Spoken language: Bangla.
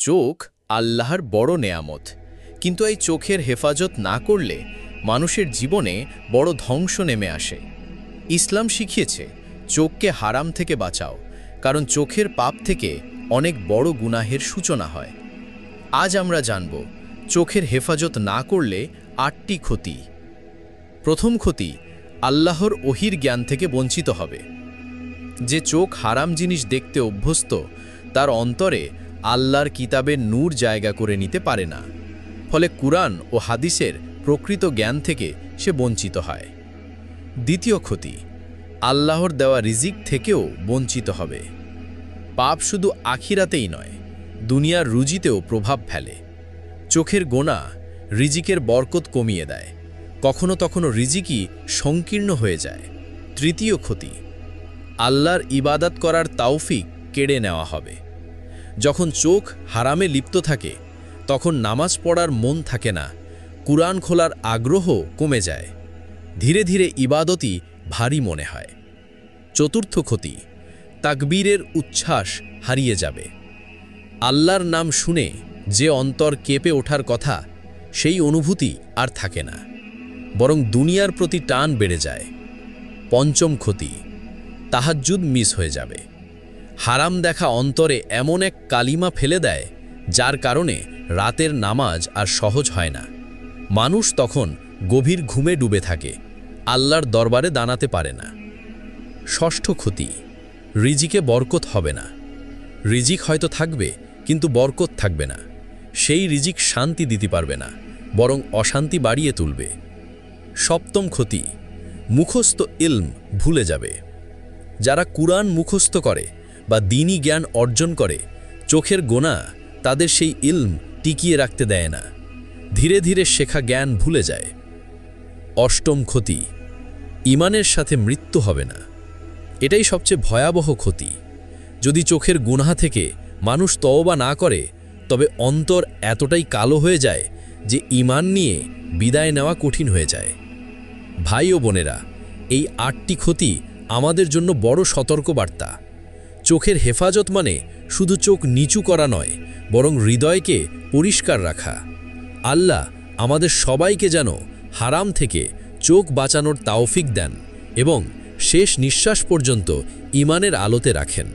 চোখ আল্লাহর বড় নেয়ামত, কিন্তু এই চোখের হেফাজত না করলে মানুষের জীবনে বড় ধ্বংস নেমে আসে। ইসলাম শিখিয়েছে চোখকে হারাম থেকে বাঁচাও, কারণ চোখের পাপ থেকে অনেক বড় গুনাহের সূচনা হয়। আজ আমরা জানব চোখের হেফাজত না করলে 8টি ক্ষতি। প্রথম ক্ষতি, আল্লাহর ওহির জ্ঞান থেকে বঞ্চিত হবে। যে চোখ হারাম জিনিস দেখতে অভ্যস্ত, তার অন্তরে আল্লাহর কিতাবের নূর জায়গা করে নিতে পারে না, ফলে কুরআন ও হাদিসের প্রকৃত জ্ঞান থেকে সে বঞ্চিত হয়। দ্বিতীয় ক্ষতি, আল্লাহর দেওয়া রিজিক থেকেও বঞ্চিত হবে। পাপ শুধু আখিরাতেই নয়, দুনিয়ার রুজিতেও প্রভাব ফেলে। চোখের গোনা রিজিকের বরকত কমিয়ে দেয়, কখনো রিজিকই সংকীর্ণ হয়ে যায়। তৃতীয় ক্ষতি, আল্লাহর ইবাদত করার তাওফিক কেড়ে নেওয়া হবে। যখন চোখ হারামে লিপ্ত থাকে, তখন নামাজ পড়ার মন থাকে না, কুরআন খোলার আগ্রহ কমে যায়, ধীরে ধীরে ইবাদতই ভারী মনে হয়। চতুর্থ ক্ষতি, তাকবীরের উচ্ছ্বাস হারিয়ে যাবে। আল্লাহর নাম শুনে যে অন্তর কেঁপে ওঠার কথা, সেই অনুভূতি আর থাকে না, বরং দুনিয়ার প্রতি টান বেড়ে যায়। পঞ্চম ক্ষতি, তাহাজ্জুদ মিস হয়ে যাবে। হারাম দেখা অন্তরে এমন এক কালিমা ফেলে দেয়, যার কারণে রাতের নামাজ আর সহজ হয় না। মানুষ তখন গভীর ঘুমে ডুবে থাকে, আল্লাহর দরবারে দাঁড়াতে পারে না। ষষ্ঠ ক্ষতি, রিজিকে বরকত হবে না। রিজিক হয়তো থাকবে, কিন্তু বরকত থাকবে না। সেই রিজিক শান্তি দিতে পারবে না, বরং অশান্তি বাড়িয়ে তুলবে। সপ্তম ক্ষতি, মুখস্থ ইলম ভুলে যাবে। যারা কুরআন মুখস্থ করে বা দ্বীনি জ্ঞান অর্জন করে, চোখের গোনা তাদের সেই ইলম টিকিয়ে রাখতে দেয় না, ধীরে ধীরে শেখা জ্ঞান ভুলে যায়। অষ্টম ক্ষতি, ঈমানের সাথে মৃত্যু হবে না। এটাই সবচেয়ে ভয়াবহ ক্ষতি। যদি চোখের গুনাহ থেকে মানুষ তওবা না করে, তবে অন্তর এতটাই কালো হয়ে যায় যে ঈমান নিয়ে বিদায় নেওয়া কঠিন হয়ে যায়। ভাই ও বোনেরা, এই 8টি ক্ষতি আমাদের জন্য বড় সতর্কবার্তা। চোখের হেফাজত মানে শুধু চোখ নিচু করা নয়, বরং হৃদয়কে পরিষ্কার রাখা। আল্লাহ আমাদের সবাইকে যেন হারাম থেকে চোখ বাঁচানোর তাওফিক দেন এবং শেষ নিঃশ্বাস পর্যন্ত ঈমানের আলোতে রাখেন।